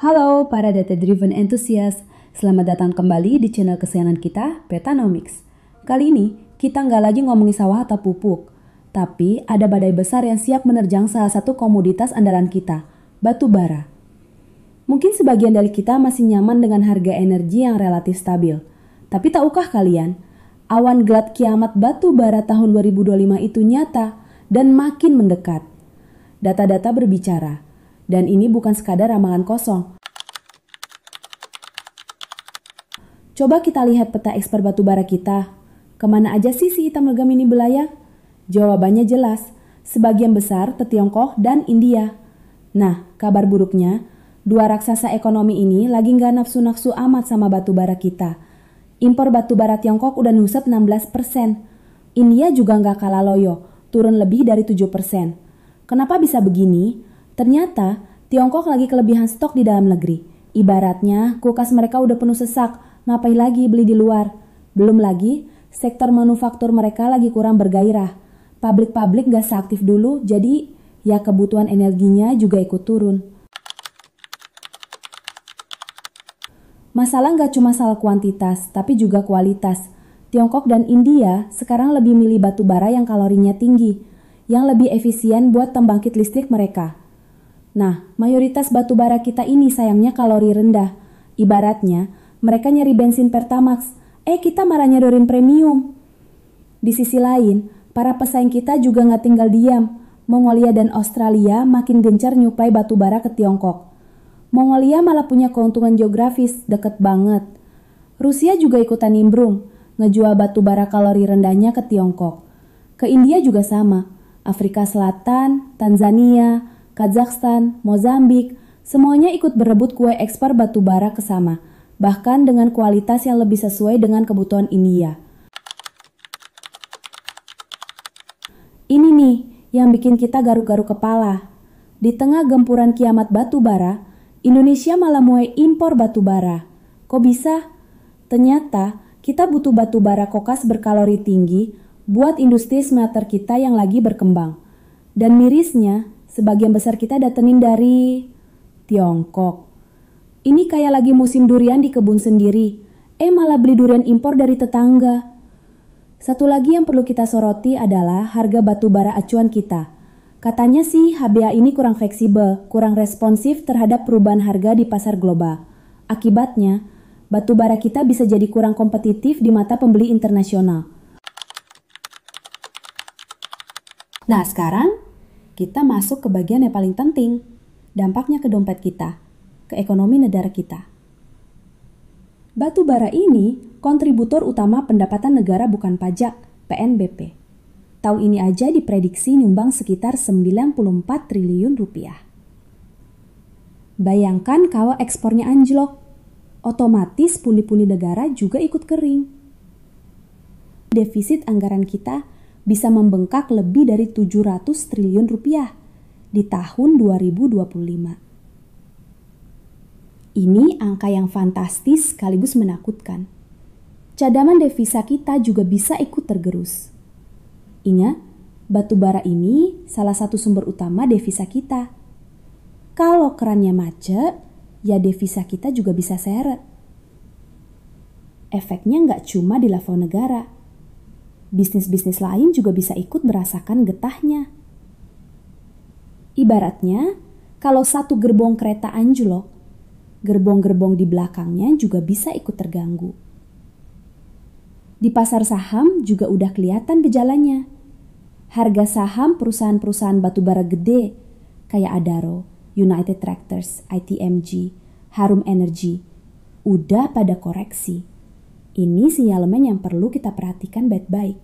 Halo para data-driven enthusiast, selamat datang kembali di channel kesayangan kita, Petanomics. Kali ini, kita nggak lagi ngomongin sawah atau pupuk, tapi ada badai besar yang siap menerjang salah satu komoditas andalan kita, batu bara. Mungkin sebagian dari kita masih nyaman dengan harga energi yang relatif stabil, tapi tahukah kalian, awan gelap kiamat batu bara tahun 2025 itu nyata dan makin mendekat. Data-data berbicara, dan ini bukan sekadar ramalan kosong. Coba kita lihat peta ekspor batu bara kita. Kemana aja sih si hitam legam ini belayar? Jawabannya jelas, sebagian besar ke Tiongkok dan India. Nah, kabar buruknya, dua raksasa ekonomi ini lagi nggak nafsu-nafsu amat sama batu bara kita. Impor batu bara Tiongkok udah nusep 16%. India juga nggak kalah loyo, turun lebih dari 7%. Kenapa bisa begini? Ternyata Tiongkok lagi kelebihan stok di dalam negeri. Ibaratnya kulkas mereka udah penuh sesak, ngapain lagi beli di luar? Belum lagi sektor manufaktur mereka lagi kurang bergairah. Pabrik-pabrik gak seaktif dulu, jadi ya kebutuhan energinya juga ikut turun. Masalah gak cuma soal kuantitas, tapi juga kualitas. Tiongkok dan India sekarang lebih milih batu bara yang kalorinya tinggi, yang lebih efisien buat pembangkit listrik mereka. Nah, mayoritas batu bara kita ini sayangnya kalori rendah. Ibaratnya, mereka nyari bensin Pertamax, kita malah nyodorin premium. Di sisi lain, para pesaing kita juga nggak tinggal diam. Mongolia dan Australia makin gencar nyuplai batu bara ke Tiongkok. Mongolia malah punya keuntungan geografis, deket banget. Rusia juga ikutan nimbrung, ngejual batu bara kalori rendahnya ke Tiongkok. Ke India juga sama, Afrika Selatan, Tanzania, Kazakhstan, Mozambik, semuanya ikut berebut kue ekspor batu bara ke sana, bahkan dengan kualitas yang lebih sesuai dengan kebutuhan India. Ini nih yang bikin kita garuk-garuk kepala. Di tengah gempuran kiamat batu bara, Indonesia malah mulai impor batu bara. Kok bisa? Ternyata kita butuh batu bara kokas berkalori tinggi buat industri smelter kita yang lagi berkembang. Dan mirisnya, sebagian besar kita datengin dari Tiongkok. Ini kayak lagi musim durian di kebun sendiri, malah beli durian impor dari tetangga. Satu lagi yang perlu kita soroti adalah harga batu bara acuan kita. Katanya sih HBA ini kurang fleksibel, kurang responsif terhadap perubahan harga di pasar global. Akibatnya, batu bara kita bisa jadi kurang kompetitif di mata pembeli internasional. Nah sekarang, kita masuk ke bagian yang paling penting, dampaknya ke dompet kita, ke ekonomi negara kita. Batu bara ini kontributor utama pendapatan negara bukan pajak, PNBP. Tahun ini aja diprediksi nyumbang sekitar 94 triliun rupiah. Bayangkan kalau ekspornya anjlok, otomatis pundi-pundi negara juga ikut kering. Defisit anggaran kita bisa membengkak lebih dari 700 triliun rupiah di tahun 2025. Ini angka yang fantastis sekaligus menakutkan. Cadangan devisa kita juga bisa ikut tergerus. Ingat, batu bara ini salah satu sumber utama devisa kita. Kalau kerannya macet, ya devisa kita juga bisa seret. Efeknya nggak cuma di level negara. Bisnis-bisnis lain juga bisa ikut merasakan getahnya. Ibaratnya, kalau satu gerbong kereta anjlok, gerbong-gerbong di belakangnya juga bisa ikut terganggu. Di pasar saham juga udah kelihatan gejalanya. Harga saham perusahaan-perusahaan batubara gede kayak Adaro, United Tractors, ITMG, Harum Energy udah pada koreksi. Ini sinyalemen yang perlu kita perhatikan baik-baik.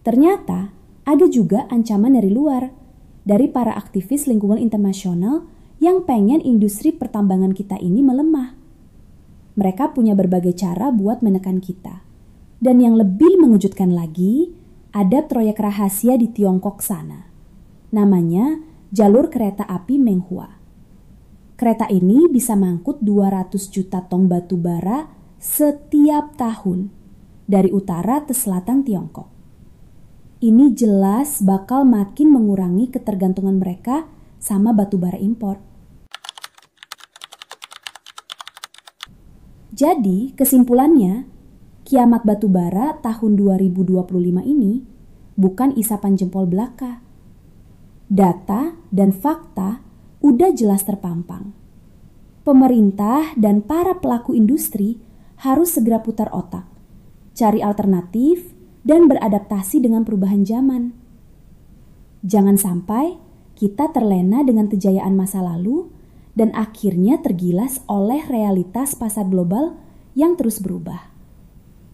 Ternyata ada juga ancaman dari luar, dari para aktivis lingkungan internasional yang pengen industri pertambangan kita ini melemah. Mereka punya berbagai cara buat menekan kita. Dan yang lebih mengejutkan lagi, ada proyek rahasia di Tiongkok sana. Namanya Jalur Kereta Api Menghua. Kereta ini bisa mengangkut 200 juta ton batu bara setiap tahun dari utara ke selatan Tiongkok. Ini jelas bakal makin mengurangi ketergantungan mereka sama batubara impor. Jadi, kesimpulannya, kiamat batubara tahun 2025 ini bukan isapan jempol belaka. Data dan fakta udah jelas terpampang. Pemerintah dan para pelaku industri harus segera putar otak, cari alternatif, dan beradaptasi dengan perubahan zaman. Jangan sampai kita terlena dengan kejayaan masa lalu dan akhirnya tergilas oleh realitas pasar global yang terus berubah.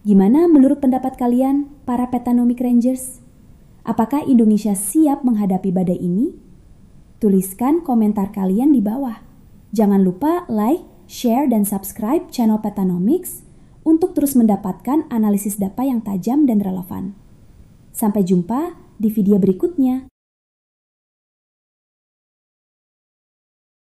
Gimana menurut pendapat kalian, para Petanomic Rangers? Apakah Indonesia siap menghadapi badai ini? Tuliskan komentar kalian di bawah. Jangan lupa like, share, dan subscribe channel Petanomics untuk terus mendapatkan analisis data yang tajam dan relevan. Sampai jumpa di video berikutnya.